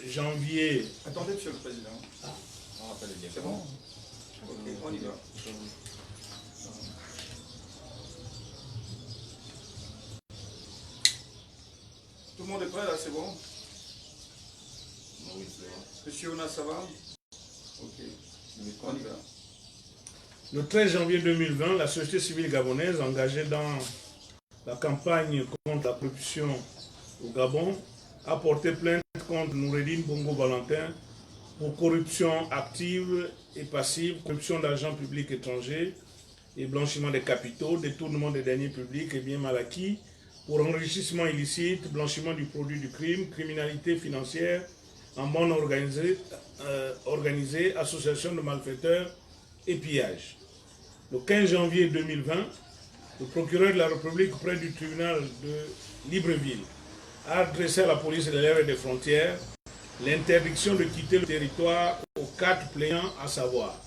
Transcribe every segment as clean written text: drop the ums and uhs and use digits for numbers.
janvier... Attendez, Monsieur le Président. On rappelle les C'est bon? Ok, on y va. Tout le monde est prêt là, c'est bon? Oui, c'est bon. Monsieur Ona, ça va? Ok, on y va. Le 13 janvier 2020, la société civile gabonaise engagée dans la campagne contre la corruption au Gabon a porté plainte contre Noureddine Bongo Valentin pour corruption active et passive, corruption d'argent public étranger et blanchiment des capitaux, détournement des deniers publics et biens mal acquis, pour enrichissement illicite, blanchiment du produit du crime, criminalité financière en bande organisée, association de malfaiteurs et pillage. Le 15 janvier 2020, le procureur de la République près du tribunal de Libreville a adressé à la police de l'air et des frontières l'interdiction de quitter le territoire aux 4 plaignants, à savoir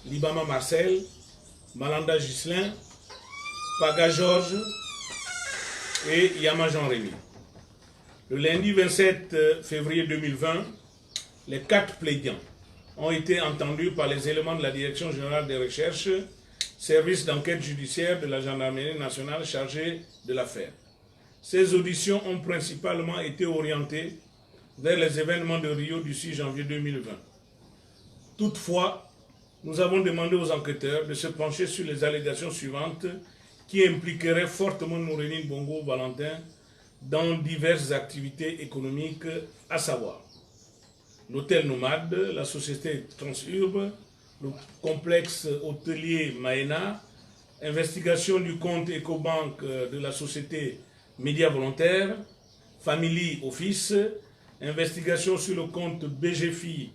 Libama Marcel, Malanda Ghislain, Paga Georges et Yama Jean-Rémy. Le lundi 27 février 2020, les 4 plaignants ont été entendus par les éléments de la Direction générale des recherches, service d'enquête judiciaire de la gendarmerie nationale chargée de l'affaire. Ces auditions ont principalement été orientées vers les événements de Rio du 6 janvier 2020. Toutefois, nous avons demandé aux enquêteurs de se pencher sur les allégations suivantes qui impliqueraient fortement Noureddine Bongo Valentin dans diverses activités économiques, à savoir l'hôtel Nomade, la société Transurbe, le complexe hôtelier Maena, investigation du compte Ecobank de la société Média Volontaire, Family Office, investigation sur le compte BGFI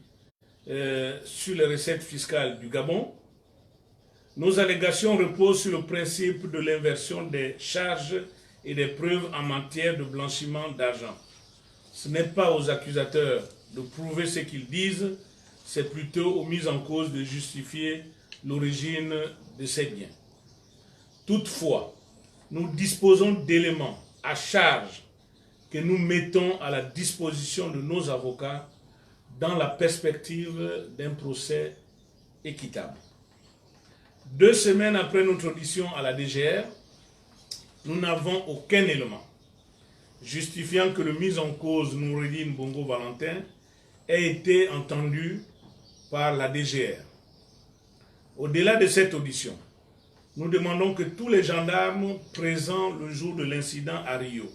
sur les recettes fiscales du Gabon. Nos allégations reposent sur le principe de l'inversion des charges et des preuves en matière de blanchiment d'argent. Ce n'est pas aux accusateurs de prouver ce qu'ils disent, c'est plutôt aux mises en cause de justifier l'origine de ces biens. Toutefois, nous disposons d'éléments à charge que nous mettons à la disposition de nos avocats dans la perspective d'un procès équitable. 2 semaines après notre audition à la DGR, nous n'avons aucun élément justifiant que le mis en cause Noureddine Bongo Valentin ait été entendu par la DGR. Au-delà de cette audition, nous demandons que tous les gendarmes présents le jour de l'incident à Rio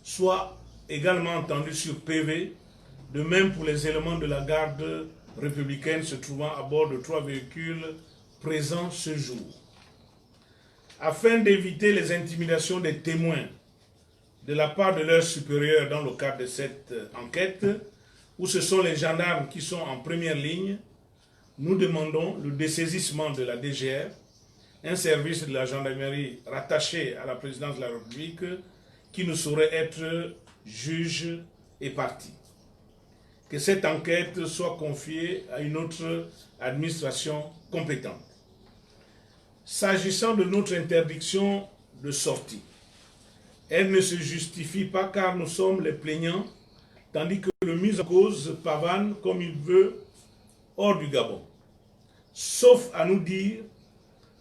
soient également entendus sur PV, de même pour les éléments de la garde républicaine se trouvant à bord de 3 véhicules présents ce jour. Afin d'éviter les intimidations des témoins de la part de leurs supérieurs dans le cadre de cette enquête, où ce sont les gendarmes qui sont en première ligne, nous demandons le dessaisissement de la DGR, un service de la gendarmerie rattaché à la présidence de la République, qui ne saurait être juge et partie. Que cette enquête soit confiée à une autre administration compétente. S'agissant de notre interdiction de sortie, elle ne se justifie pas car nous sommes les plaignants, tandis que le mis en cause pavane comme il veut hors du Gabon. Sauf à nous dire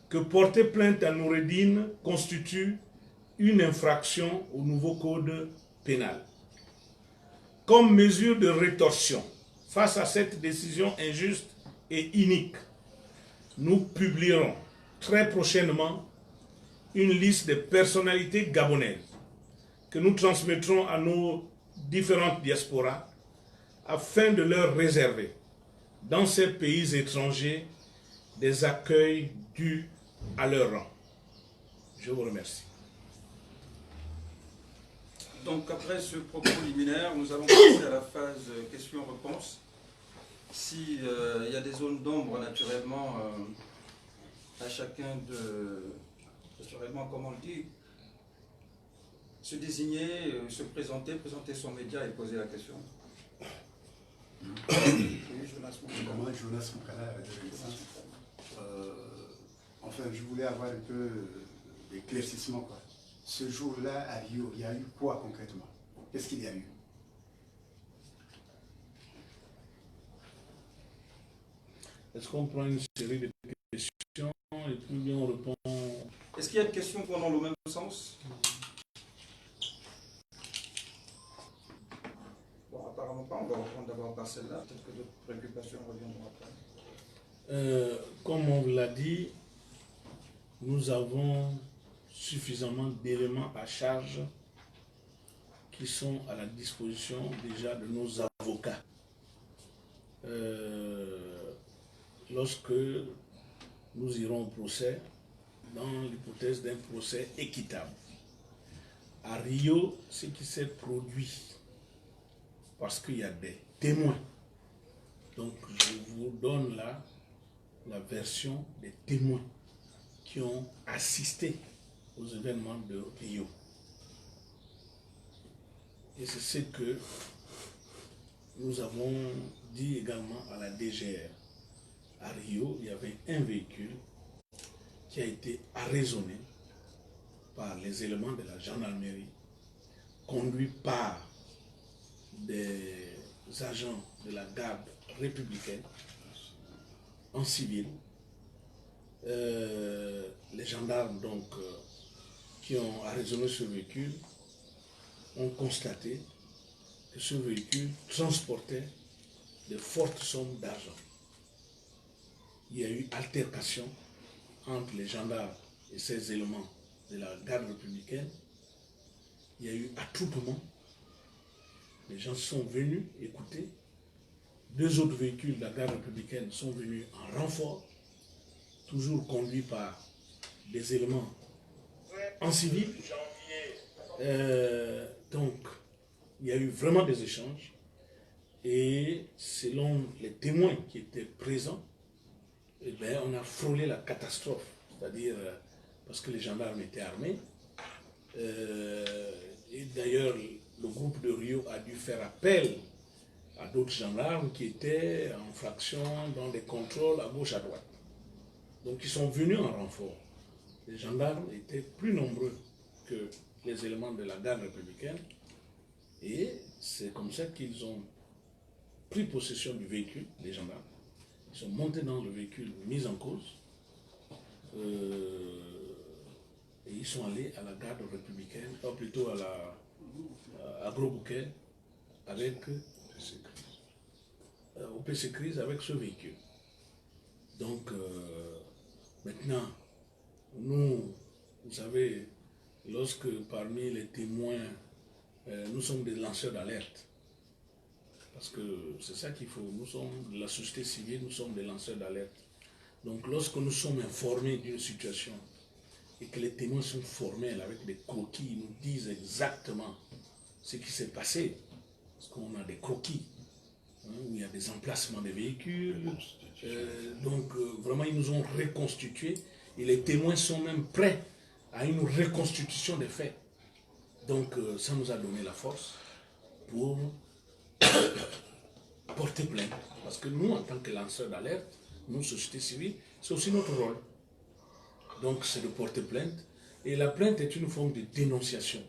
que porter plainte à Noureddine constitue une infraction au nouveau code pénal. Comme mesure de rétorsion face à cette décision injuste et inique, nous publierons très prochainement une liste des personnalités gabonaises que nous transmettrons à nos différentes diasporas afin de leur réserver dans ces pays étrangers des accueils dus à leur rang. Je vous remercie. Donc après ce propos liminaire, nous allons passer à la phase questions-réponses. S'il y a des zones d'ombre, naturellement, à chacun de, naturellement, comme on le dit, se désigner, se présenter, présenter son média et poser la question. Oui, Jonas Moukala. Jonas Moukala, enfin, je voulais avoir un peu d'éclaircissement, quoi. Ce jour-là, à Rio, il y a eu quoi concrètement? Qu'est-ce qu'il y a eu? Est-ce qu'on prend une série de questions et puis bien on répond? Est-ce qu'il y a des questions qui vont dans le même sens? Bon, apparemment pas. On va reprendre d'abord par celle-là. Peut-être que d'autres préoccupations reviendront après. Comme on l'a dit, nous avons suffisamment d'éléments à charge qui sont à la disposition déjà de nos avocats. Lorsque nous irons au procès, dans l'hypothèse d'un procès équitable. À Rio, ce qui s'est produit, parce qu'il y a des témoins. Donc je vous donne là la version des témoins qui ont assisté aux événements de Rio. Et c'est ce que nous avons dit également à la DGR. À Rio, il y avait un véhicule qui a été arraisonné par les éléments de la gendarmerie, conduit par des agents de la garde républicaine en civil. Les gendarmes donc qui ont arraisonné ce véhicule ont constaté que ce véhicule transportait de fortes sommes d'argent. Il y a eu altercation entre les gendarmes et ces éléments de la garde républicaine. Il y a eu attroupement. Les gens sont venus écouter. Deux autres véhicules de la garde républicaine sont venus en renfort, toujours conduits par des éléments en civil. Donc, il y a eu vraiment des échanges. Et selon les témoins qui étaient présents, eh bien, on a frôlé la catastrophe. C'est-à-dire, parce que les gendarmes étaient armés. Et d'ailleurs, le groupe de Rio a dû faire appel à d'autres gendarmes qui étaient en fraction dans des contrôles à gauche à droite. Donc ils sont venus en renfort. Les gendarmes étaient plus nombreux que les éléments de la garde républicaine. Et c'est comme ça qu'ils ont pris possession du véhicule, les gendarmes. Ils sont montés dans le véhicule mis en cause. Et ils sont allés à la garde républicaine, ou plutôt à Gros Bouquet, avec au PC Crise avec ce véhicule. Donc maintenant, nous, vous savez, lorsque parmi les témoins, nous sommes des lanceurs d'alerte, parce que c'est ça qu'il faut, nous sommes de la société civile, nous sommes des lanceurs d'alerte. Donc lorsque nous sommes informés d'une situation et que les témoins sont formels avec des croquis, ils nous disent exactement ce qui s'est passé, parce qu'on a des croquis, où il y a des emplacements des véhicules, donc vraiment ils nous ont reconstitué et les témoins sont même prêts à une reconstitution des faits. Donc ça nous a donné la force pour porter plainte, parce que nous en tant que lanceurs d'alerte, nous société civile, c'est aussi notre rôle. Donc c'est de porter plainte, et la plainte est une forme de dénonciation.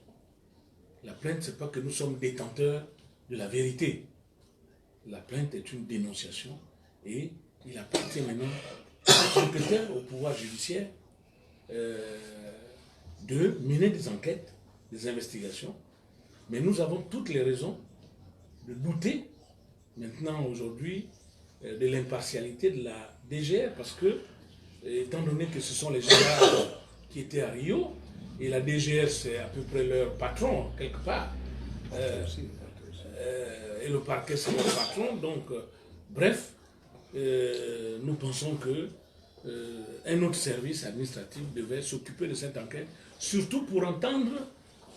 La plainte, c'est pas que nous sommes détenteurs de la vérité. La plainte est une dénonciation et il appartient maintenant aux enquêteurs, au pouvoir judiciaire de mener des enquêtes, des investigations. Mais nous avons toutes les raisons de douter maintenant aujourd'hui de l'impartialité de la DGR, parce que, étant donné que ce sont les gendarmes qui étaient à Rio, et la DGR c'est à peu près leur patron quelque part, et le parquet c'est leur patron, donc bref, nous pensons que un autre service administratif devait s'occuper de cette enquête, surtout pour entendre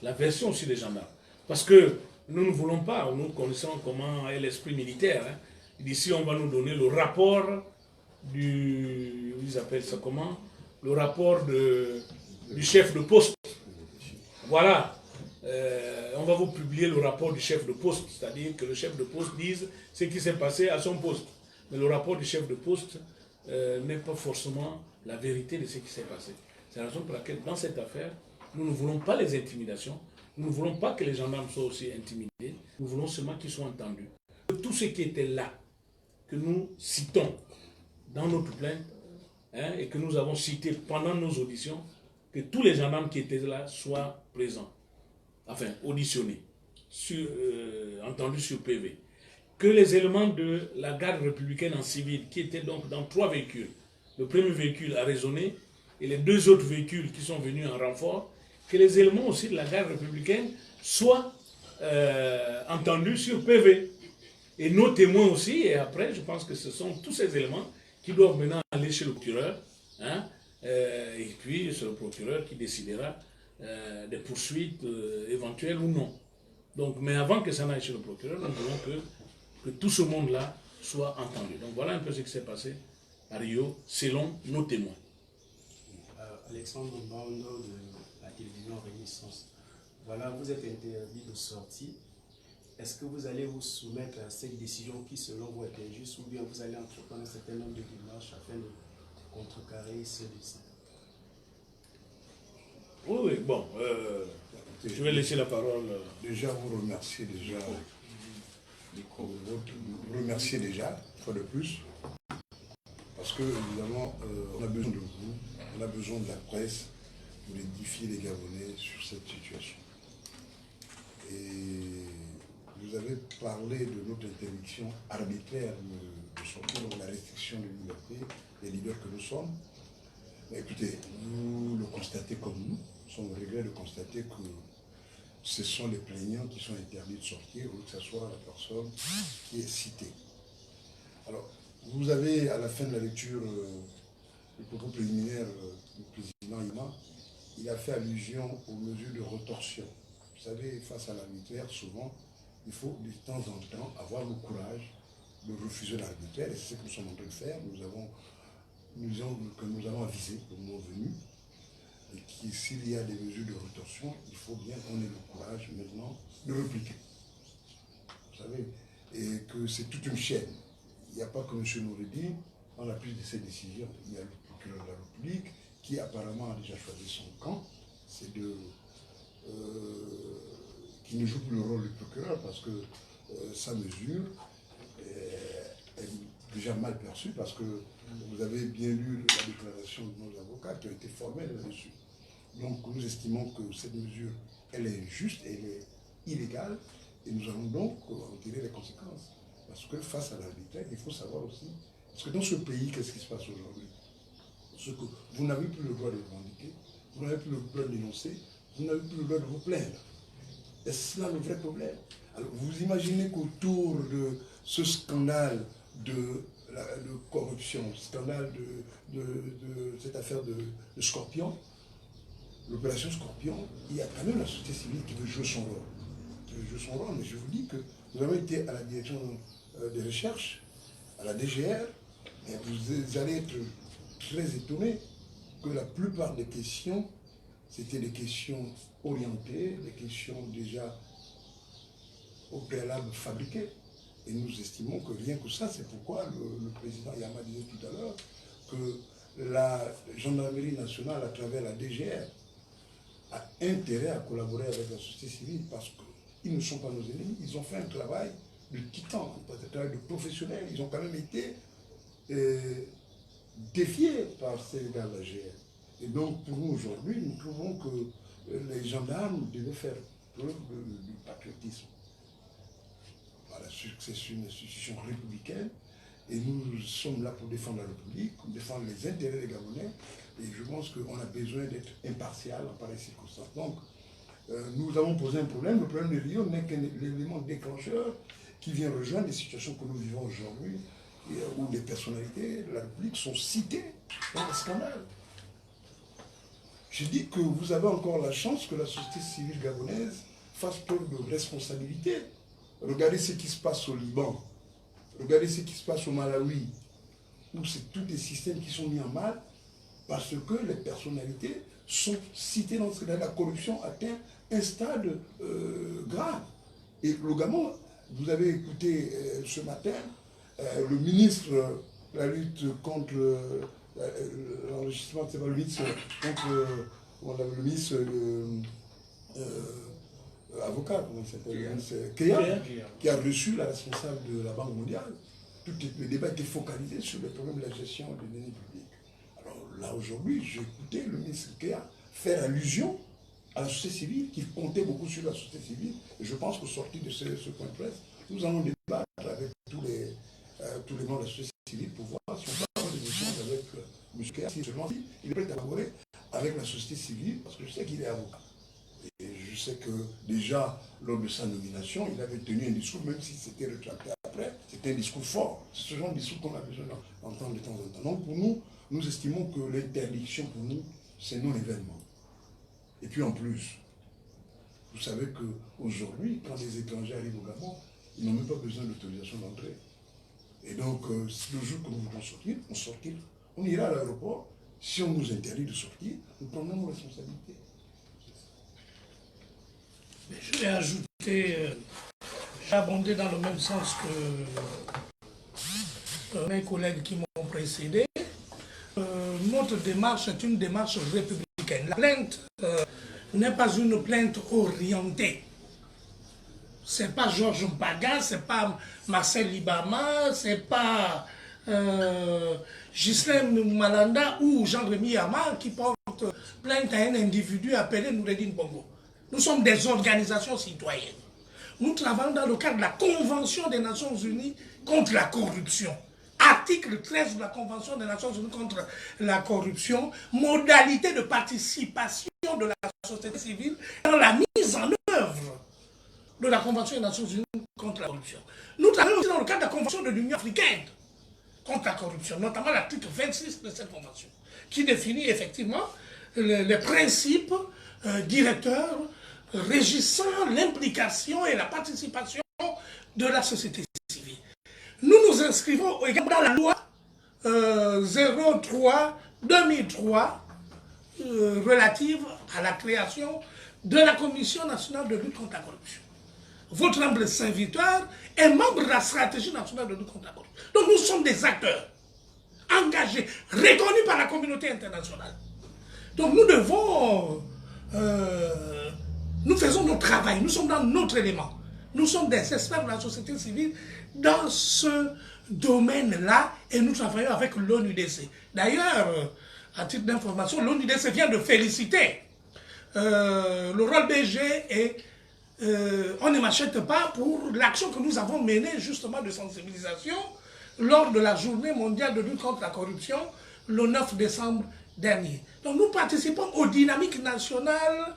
la version aussi des gendarmes. Parce que nous ne voulons pas, nous connaissons comment est l'esprit militaire. Hein. D'ici, on va nous donner le rapport du, ils appellent ça comment? Le rapport du chef de poste. Voilà. On va vous publier le rapport du chef de poste, c'est-à-dire que le chef de poste dise ce qui s'est passé à son poste. Mais le rapport du chef de poste n'est pas forcément la vérité de ce qui s'est passé. C'est la raison pour laquelle, dans cette affaire, nous ne voulons pas les intimidations, nous ne voulons pas que les gendarmes soient aussi intimidés, nous voulons seulement qu'ils soient entendus. Tous ceux qui étaient là, que nous citons, dans notre plainte, hein, et que nous avons cité pendant nos auditions, que tous les gendarmes qui étaient là soient présents, enfin auditionnés, entendus sur PV. Que les éléments de la garde républicaine en civil, qui étaient donc dans 3 véhicules, le premier véhicule a raisonné, et les 2 autres véhicules qui sont venus en renfort, que les éléments aussi de la garde républicaine soient entendus sur PV. Et nos témoins aussi, et après, je pense que ce sont tous ces éléments qui doivent maintenant aller chez le procureur, hein, et puis c'est le procureur qui décidera des poursuites éventuelles ou non. Donc, mais avant que ça n'aille chez le procureur, nous voulons que tout ce monde-là soit entendu. Donc voilà un peu ce qui s'est passé à Rio, selon nos témoins. Alexandre Bando de la télévision Renaissance. Voilà, vous êtes interdit de sortie. Est-ce que vous allez vous soumettre à cette décision qui, selon vous, est injuste, ou bien vous allez entreprendre un certain nombre de démarches afin de contrecarrer ce décès? Oui, bon, je vais laisser la parole. Déjà, vous remercier déjà, une fois de plus, parce que, évidemment, on a besoin de vous, on a besoin de la presse pour édifier les Gabonais sur cette situation. Et vous avez parlé de notre interdiction arbitraire de sortir, donc la restriction de liberté des leaders que nous sommes. Mais écoutez, vous le constatez comme nous sommes au regret de constater que ce sont les plaignants qui sont interdits de sortir, ou que ce soit la personne qui est citée. Alors, vous avez, à la fin de la lecture, le propos préliminaire du président Ima, il a fait allusion aux mesures de rétorsion. Vous savez, face à l'arbitraire, souvent, il faut de temps en temps avoir le courage de refuser l'arbitraire, et c'est ce que nous sommes en train de faire. Nous avons avisé le moment venu, et que s'il y a des mesures de rétorsion, il faut bien qu'on ait le courage maintenant de répliquer. Vous savez, et que c'est toute une chaîne. Il n'y a pas que M. Noureddin, en appui de ces décisions, il y a le procureur de la République, qui apparemment a déjà choisi son camp, c'est de... qui ne joue plus le rôle du procureur parce que sa mesure est déjà mal perçue, parce que vous avez bien lu la déclaration de nos avocats qui ont été formels là-dessus. Donc nous estimons que cette mesure, elle est injuste, elle est illégale, et nous allons donc en tirer les conséquences. Parce que face à l'arbitraire, il faut savoir aussi, parce que dans ce pays, qu'est-ce qui se passe aujourd'hui? Ce que vous n'avez plus le droit de revendiquer, vous n'avez plus le droit de dénoncer, vous n'avez plus le droit de vous plaindre. Et c'est là le vrai problème. Alors vous imaginez qu'autour de ce scandale de corruption, scandale de cette affaire de Scorpion, l'opération Scorpion, il y a quand même la société civile qui veut jouer son rôle. Mais je vous dis que nous avons été à la direction des recherches, à la DGR, et vous allez être très étonnés que la plupart des questions, c'était des questions orientées, des questions déjà au préalable fabriquées. Et nous estimons que rien que ça, c'est pourquoi le président Yama disait tout à l'heure que la gendarmerie nationale, à travers la DGR, a intérêt à collaborer avec la société civile, parce qu'ils ne sont pas nos ennemis. Ils ont fait un travail de titan, un travail de professionnels. Ils ont quand même été défiés par ces gars de la GR. Et donc, pour nous, aujourd'hui, nous trouvons que les gendarmes devaient faire preuve du patriotisme. Voilà, c'est une institution républicaine, et nous sommes là pour défendre la République, pour défendre les intérêts des Gabonais, et je pense qu'on a besoin d'être impartial en pareille circonstance. Donc, nous avons posé un problème. Le problème de Rio n'est qu'un élément déclencheur qui vient rejoindre les situations que nous vivons aujourd'hui, où les personnalités de la République sont citées dans le scandale. Je dis que vous avez encore la chance que la société civile gabonaise fasse preuve de responsabilité. Regardez ce qui se passe au Liban, regardez ce qui se passe au Malawi, où c'est tous des systèmes qui sont mis en mal parce que les personnalités sont citées dans ce cas-là. La corruption atteint un stade grave. Et le Gabon, vous avez écouté ce matin le ministre de la lutte contre l'enrichissement, c'est pas le ministre, contre le ministre avocat, comment il s'appelle, Kéa, qui a reçu la responsable de la Banque mondiale. le débat était focalisé sur le problème de la gestion de deniers publics. Alors là, aujourd'hui, j'ai écouté le ministre Kea faire allusion à la société civile, qui comptait beaucoup sur la société civile. Et je pense qu'au sortir de ce point de presse, nous allons débattre avec tous les membres de la société civile pour voir si on peut avoir des échanges avec M. Kea, si seulement il est prêt à collaborer avec la société civile, parce que je sais qu'il est avocat. Et je sais que déjà, lors de sa nomination, il avait tenu un discours, même si c'était retracté après, c'était un discours fort. C'est ce genre de discours qu'on a besoin d'entendre de temps en temps. Donc pour nous, nous estimons que l'interdiction pour nous, c'est non événement. Et puis en plus, vous savez qu'aujourd'hui, quand les étrangers arrivent au Gabon, ils n'ont même pas besoin d'autorisation d'entrée. Et donc, le jour que nous voulons sortir, on ira à l'aéroport. Si on nous interdit de sortir, nous prendrons nos responsabilités. Je vais ajouter, j'ai abondé dans le même sens que mes collègues qui m'ont précédé. Notre démarche est une démarche républicaine. La plainte n'est pas une plainte orientée. Ce n'est pas Georges Baga, ce n'est pas Marcel Libama, ce n'est pas Ghislain Malanda ou Jean-Rémy Yama qui portent plainte à un individu appelé Noureddin Bongo. Nous sommes des organisations citoyennes. Nous travaillons dans le cadre de la Convention des Nations Unies contre la corruption. Article 13 de la Convention des Nations Unies contre la corruption, modalité de participation de la société civile dans la mise en œuvre de la Convention des Nations Unies contre la corruption. Nous travaillons aussi dans le cadre de la Convention de l'Union africaine contre la corruption, notamment l'article 26 de cette convention, qui définit effectivement les principes directeurs régissant l'implication et la participation de la société civile. Nous nous inscrivons également dans la loi 03-2003 relative à la création de la Commission nationale de lutte contre la corruption. Votre humble serviteur est membre de la stratégie nationale de lutte contre la corruption. Donc nous sommes des acteurs engagés, reconnus par la communauté internationale. Donc nous devons... nous faisons notre travail, nous sommes dans notre élément. Nous sommes des experts de la société civile dans ce domaine-là et nous travaillons avec l'ONUDC. D'ailleurs, à titre d'information, l'ONUDC vient de féliciter le rôle BG et on ne m'achète pas pour l'action que nous avons menée justement de sensibilisation lors de la journée mondiale de lutte contre la corruption le 9 décembre dernier. Donc nous participons aux dynamiques nationales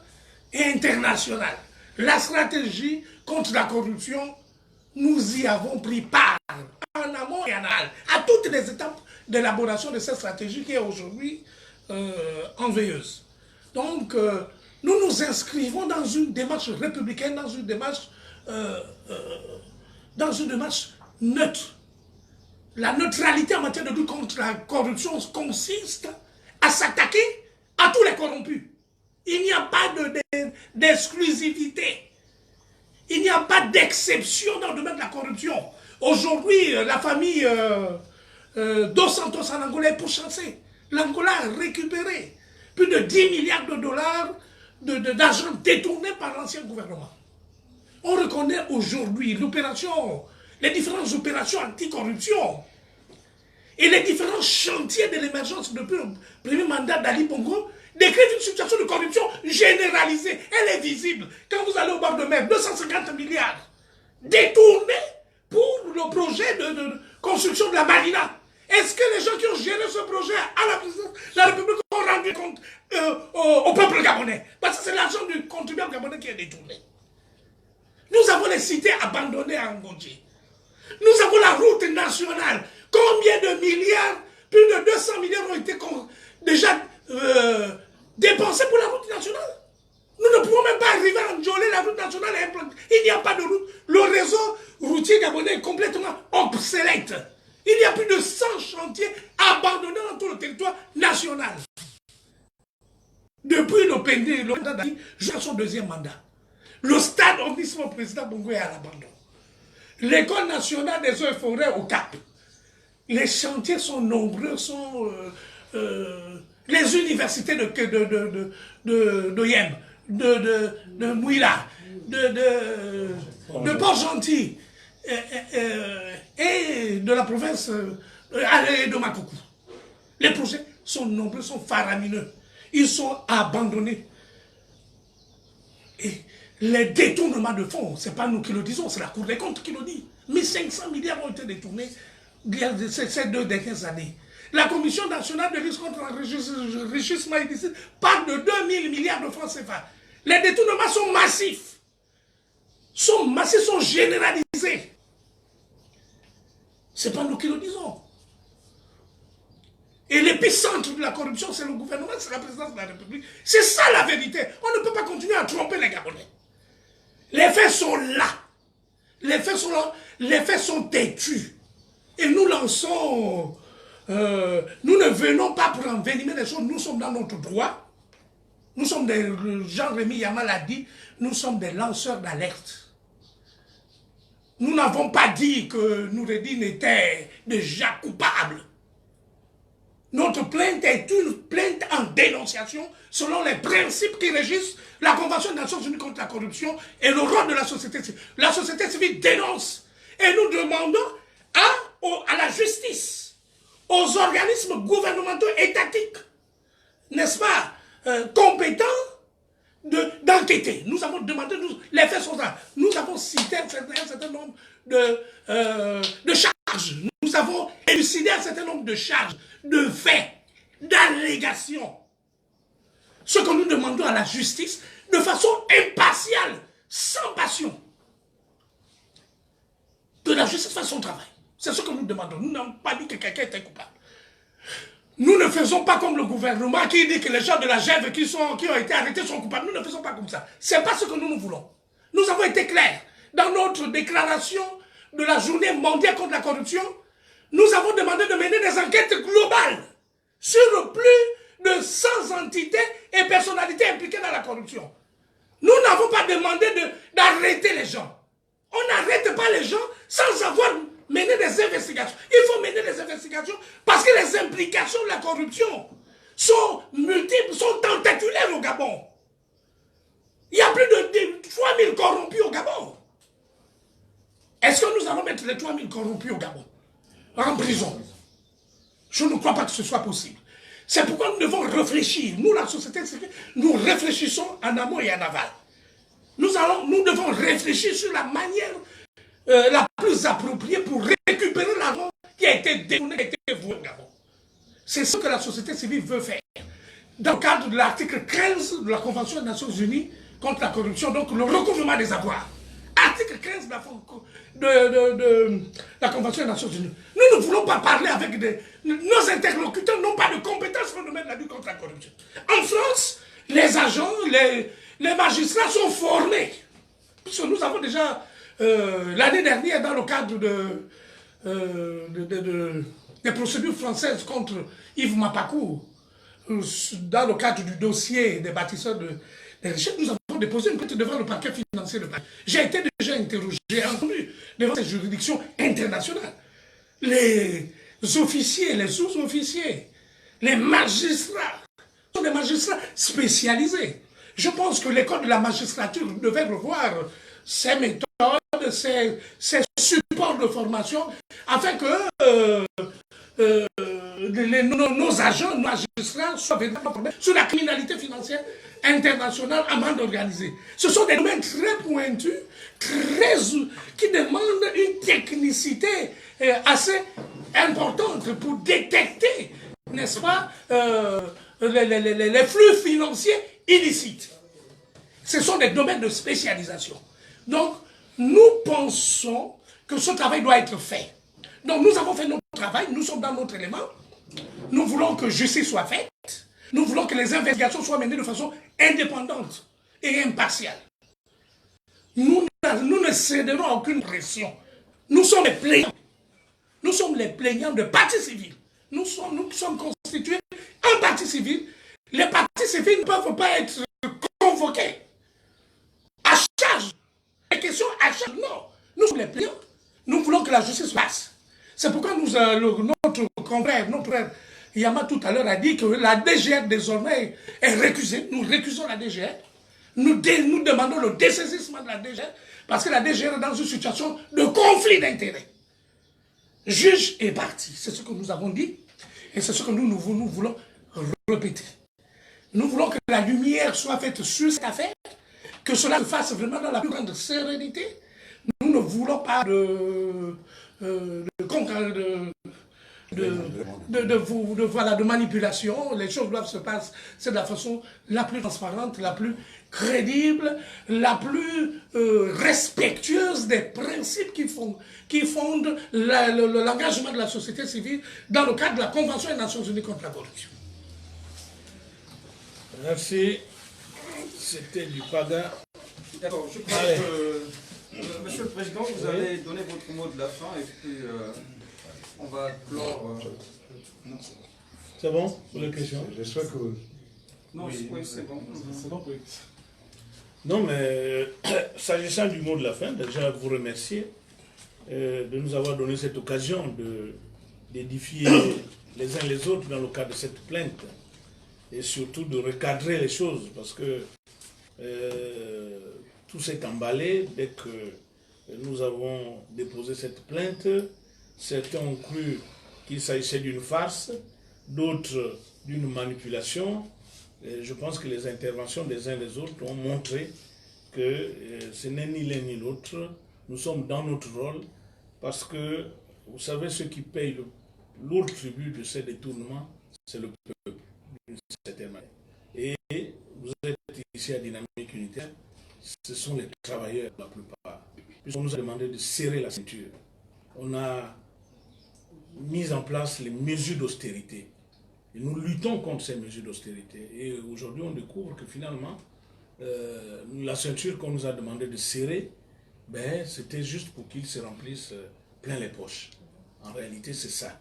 et internationales. La stratégie contre la corruption, nous y avons pris part en amont et en aval, à toutes les étapes d'élaboration de cette stratégie qui est aujourd'hui en veilleuse. Donc, nous nous inscrivons dans une démarche républicaine, dans une démarche neutre. La neutralité en matière de lutte contre la corruption consiste à s'attaquer à tous les corrompus. Il n'y a pas d'exclusivité. Il n'y a pas d'exception dans le domaine de la corruption. Aujourd'hui, la famille Dos Santos en Angola est pourchassée. L'Angola a récupéré plus de 10 milliards de dollars d'argent détourné par l'ancien gouvernement. On reconnaît aujourd'hui les différentes opérations anticorruption et les différents chantiers de l'émergence depuis le premier mandat d'Ali Bongo décrivent une situation de corruption généralisée. Elle est visible. Quand vous allez au bord de mer, 250 milliards détournés pour le projet de construction de la marina. Est-ce que les gens qui ont géré ce projet à la présidence de la République ont rendu compte au peuple gabonais? Parce que c'est l'argent du contribuable gabonais qui est détourné. Nous avons les cités abandonnées à Ngodji. Nous avons la route nationale. Combien de milliards? Plus de 200 milliards ont été déjà dépensés pour la route nationale. Nous ne pouvons même pas arriver à Ndjolé, la route nationale est implantée. Il n'y a pas de route. Le réseau routier gabonais est complètement obsolète. Il y a plus de 100 chantiers abandonnés dans tout le territoire national. Depuis le mandat d'Ali jusqu'à son deuxième mandat. Le stade omniscient président Bongo est à l'abandon. L'école nationale des eaux et forêts au Cap. Les chantiers sont nombreux, les universités de Yem, de Mouila, de Port-Gentil et de la province de Makoukou. Les projets sont nombreux, sont faramineux. Ils sont abandonnés. Et les détournements de fonds, ce n'est pas nous qui le disons, c'est la Cour des comptes qui le dit. 1500 milliards ont été détournés ces 2 dernières années. La Commission nationale de lutte contre l'enrichissement illicite parle de 2000 milliards de francs CFA. Les détournements sont massifs. Sont généralisés. Ce n'est pas nous qui le disons. Et l'épicentre de la corruption, c'est le gouvernement, c'est la présidence de la République. C'est ça la vérité. On ne peut pas continuer à tromper les Gabonais. Les faits sont là. Les faits sont là. Les faits sont têtus. Et nous lançons... nous ne venons pas pour envenimer les choses. Nous sommes dans notre droit. Nous sommes des... Jean-Rémy Yamal a dit, nous sommes des lanceurs d'alerte. Nous n'avons pas dit que Noureddine était déjà coupable. Notre plainte est une plainte en dénonciation selon les principes qui régissent la Convention des Nations Unies contre la corruption et le rôle de la société civile. La société civile dénonce et nous demandons à la justice, aux organismes gouvernementaux étatiques, n'est-ce pas, compétents d'enquêter. Nous avons demandé, les faits sont là. Nous avons cité un certain nombre de charges. Nous avons élucidé un certain nombre de charges, de faits, d'allégations. Ce que nous demandons à la justice, de façon impartiale, sans passion, que la justice fasse son travail. C'est ce que nous demandons. Nous n'avons pas dit que quelqu'un était coupable. Nous ne faisons pas comme le gouvernement qui dit que les gens de la GEV qui ont été arrêtés sont coupables. Nous ne faisons pas comme ça. Ce n'est pas ce que nous voulons. Nous avons été clairs. Dans notre déclaration de la journée mondiale contre la corruption, nous avons demandé de mener des enquêtes globales sur plus de 100 entités et personnalités impliquées dans la corruption. Nous n'avons pas demandé d'arrêter les gens. On n'arrête pas les gens sans avoir mené des investigations. Il faut mener des investigations parce que les implications de la corruption sont multiples, sont tentaculaires au Gabon. Il y a plus de 3000 corrompus au Gabon. Est-ce que nous allons mettre les 3000 corrompus au Gabon en prison? Je ne crois pas que ce soit possible. C'est pourquoi nous devons réfléchir. Nous, la société civile, nous réfléchissons en amont et en aval. Nous devons réfléchir sur la manière la plus appropriée pour récupérer l'argent qui a été détourné, qui a été voué au Gabon. C'est ce que la société civile veut faire. Dans le cadre de l'article 15 de la Convention des Nations Unies contre la corruption, donc le recouvrement des avoirs. Article 15 de la Convention des Nations Unies. Nous ne voulons pas parler avec nos interlocuteurs n'ont pas de compétences dans le domaine de la lutte contre la corruption. En France, les agents, les magistrats sont formés. Puisque nous avons déjà, l'année dernière, dans le cadre des procédures françaises contre Yves Mapakou, dans le cadre du dossier des bâtisseurs des richesses, nous avons déposé une plainte devant le parquet financier de Paris. J'ai été déjà interrogé, entendu devant ces juridictions internationales. Les officiers, les sous-officiers, les magistrats sont des magistrats spécialisés. Je pense que l'école de la magistrature devait revoir ses méthodes, ses supports de formation, afin que nos agents, nos magistrats soient véritablement formés sur la criminalité financière internationale, amende organisée. Ce sont des domaines très pointus, qui demandent une technicité assez importante pour détecter, n'est-ce pas, les flux financiers illicites. Ce sont des domaines de spécialisation. Donc, nous pensons que ce travail doit être fait. Donc, nous avons fait notre travail, nous sommes dans notre élément. Nous voulons que justice soit faite. Nous voulons que les investigations soient menées de façon indépendante et impartiale. Nous ne céderons à aucune pression. Nous sommes les plaignants. Nous sommes les plaignants de partie civile. Nous sommes constitués en partie civile. Les parties civiles ne peuvent pas être convoquées à charge. Les questions à charge, non. Nous sommes les plaignants. Nous voulons que la justice passe. C'est pourquoi notre confrère, notre frère Yama tout à l'heure a dit que la DGR désormais est récusée. Nous récusons la DGR. Nous demandons le dessaisissement de la DGR parce que la DGR est dans une situation de conflit d'intérêts. juge et partie. C'est ce que nous avons dit et c'est ce que nous voulons répéter. Nous voulons que la lumière soit faite sur cette affaire, que cela se fasse vraiment dans la plus grande sérénité. Nous ne voulons pas de manipulation. Les choses doivent se passer de la façon la plus transparente, la plus crédible, la plus respectueuse des principes qui fondent l'engagement de la société civile dans le cadre de la Convention des Nations Unies contre la corruption. Merci. C'était du Paga. D'accord, je crois que, Monsieur le Président, vous allez donner votre mot de la fin et puis on va clore. C'est bon pour les questions? J'espère que... Non, oui, c'est bon. C'est bon, oui. Non, mais s'agissant du mot de la fin, déjà vous remercier de nous avoir donné cette occasion d'édifier les uns les autres dans le cadre de cette plainte et surtout de recadrer les choses parce que tout s'est emballé dès que nous avons déposé cette plainte. Certains ont cru qu'il s'agissait d'une farce, d'autres d'une manipulation. Et je pense que les interventions des uns des autres ont montré que ce n'est ni l'un ni l'autre. Nous sommes dans notre rôle parce que, vous savez, ceux qui payent le lourd tribut de ces détournements, c'est le peuple, d'une certaine manière. Et vous êtes ici à Dynamique Unitaire, ce sont les travailleurs la plupart. Puisqu'on nous a demandé de serrer la ceinture. On a mis en place les mesures d'austérité. Et nous luttons contre ces mesures d'austérité. Et aujourd'hui, on découvre que finalement, la ceinture qu'on nous a demandé de serrer, ben, c'était juste pour qu'ils se remplissent plein les poches. En réalité, c'est ça.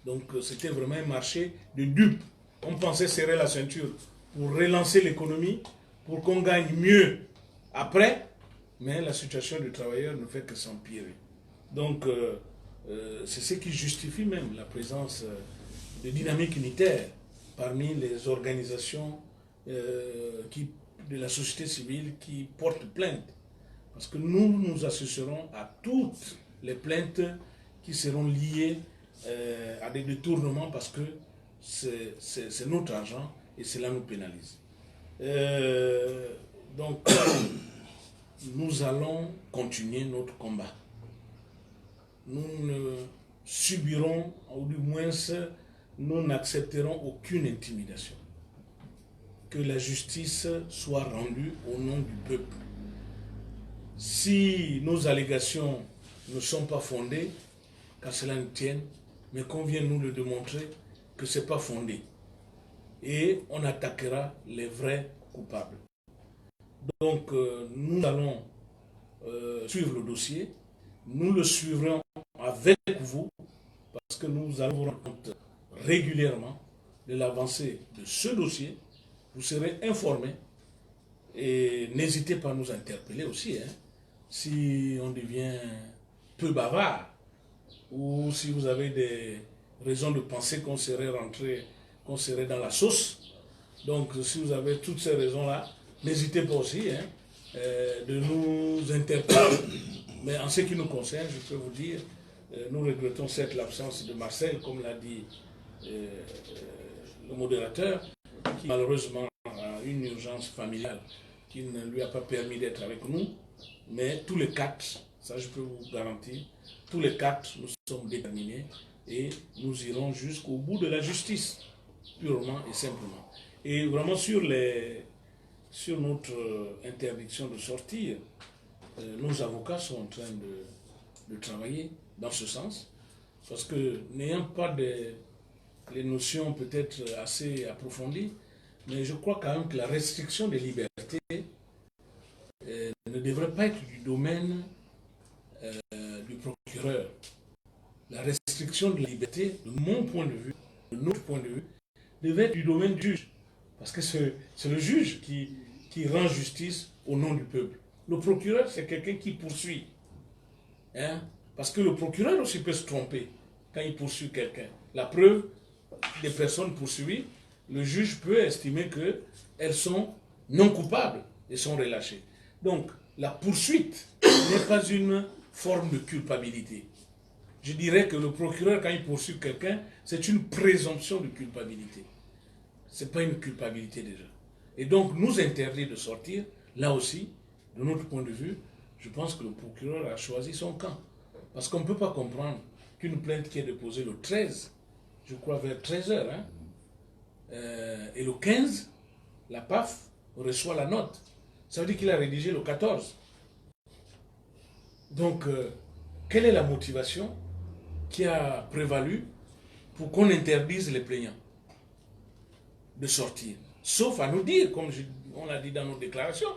Donc, c'était vraiment un marché de dupes. On pensait serrer la ceinture pour relancer l'économie, pour qu'on gagne mieux après, mais la situation du travailleur ne fait que s'empirer. Donc, c'est ce qui justifie même la présence de Dynamique Unitaire parmi les organisations de la société civile qui portent plainte. Parce que nous nous associerons à toutes les plaintes qui seront liées à des détournements parce que c'est notre argent et cela nous pénalise. Donc, nous allons continuer notre combat. Nous ne subirons, ou du moins, nous n'accepterons aucune intimidation. Que la justice soit rendue au nom du peuple. Si nos allégations ne sont pas fondées, qu'à cela ne tienne, mais qu'on vienne nous le démontrer que ce n'est pas fondé. Et on attaquera les vrais coupables. Donc, nous allons suivre le dossier. Nous le suivrons avec vous parce que nous allons vous rendre compte régulièrement de l'avancée de ce dossier. Vous serez informés et n'hésitez pas à nous interpeller aussi. Hein, si on devient peu bavard ou si vous avez des raisons de penser qu'on serait rentré, qu'on serait dans la sauce. Donc, si vous avez toutes ces raisons-là, n'hésitez pas aussi de nous interpeller. Mais en ce qui nous concerne, je peux vous dire, nous regrettons certes l'absence de Marcel, comme l'a dit le modérateur, qui malheureusement a une urgence familiale qui ne lui a pas permis d'être avec nous. Mais tous les quatre, ça je peux vous garantir, tous les quatre, nous sommes déterminés et nous irons jusqu'au bout de la justice, purement et simplement. Et vraiment sur notre interdiction de sortir, nos avocats sont en train de travailler dans ce sens, parce que n'ayant pas les notions peut-être assez approfondies, mais je crois quand même que la restriction des libertés ne devrait pas être du domaine du procureur. La restriction de la liberté, de mon point de vue, de notre point de vue, devait être du domaine du juge. Parce que c'est le juge qui rend justice au nom du peuple. Le procureur, c'est quelqu'un qui poursuit. Hein? Parce que le procureur aussi peut se tromper quand il poursuit quelqu'un. La preuve des personnes poursuivies, le juge peut estimer qu'elles sont non coupables et sont relâchées. Donc, la poursuite n'est pas une forme de culpabilité. je dirais que le procureur, quand il poursuit quelqu'un, c'est une présomption de culpabilité. Ce n'est pas une culpabilité déjà. Et donc, nous interdire de sortir, là aussi, de notre point de vue, je pense que le procureur a choisi son camp. Parce qu'on ne peut pas comprendre qu'une plainte qui est déposée le 13, je crois vers 13h, hein, et le 15, la PAF reçoit la note. Ça veut dire qu'il a rédigé le 14. Donc, quelle est la motivation qui a prévalu pour qu'on interdise les plaignants de sortir? Sauf à nous dire, comme on l'a dit dans nos déclarations,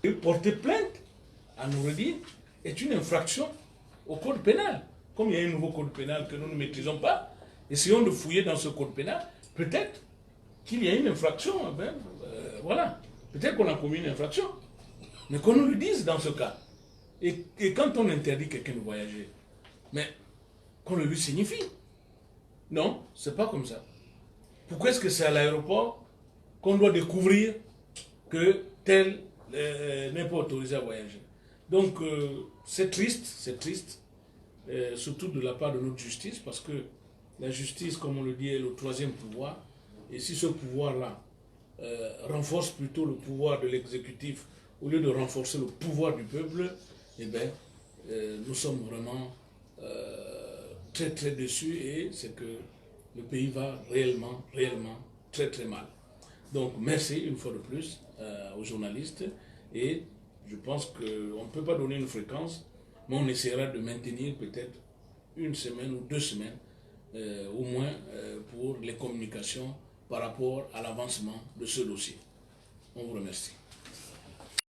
que porter plainte, à nous redire, est une infraction au code pénal. Comme il y a un nouveau code pénal que nous ne maîtrisons pas, essayons de fouiller dans ce code pénal, peut-être qu'il y a une infraction, voilà. Peut-être qu'on a commis une infraction, mais qu'on nous le dise dans ce cas. Et quand on interdit quelqu'un de voyager, mais qu'on le lui signifie. Non, c'est pas comme ça. Pourquoi est-ce que c'est à l'aéroport qu'on doit découvrir que tel n'est pas autorisé à voyager? Donc, c'est triste, surtout de la part de notre justice, parce que la justice, comme on le dit, est le troisième pouvoir. Et si ce pouvoir-là renforce plutôt le pouvoir de l'exécutif au lieu de renforcer le pouvoir du peuple, eh bien, nous sommes vraiment très très déçus, et c'est que le pays va réellement très très mal. Donc merci une fois de plus aux journalistes, et je pense qu'on ne peut pas donner une fréquence, mais on essaiera de maintenir peut-être une semaine ou 2 semaines au moins pour les communications par rapport à l'avancement de ce dossier. On vous remercie.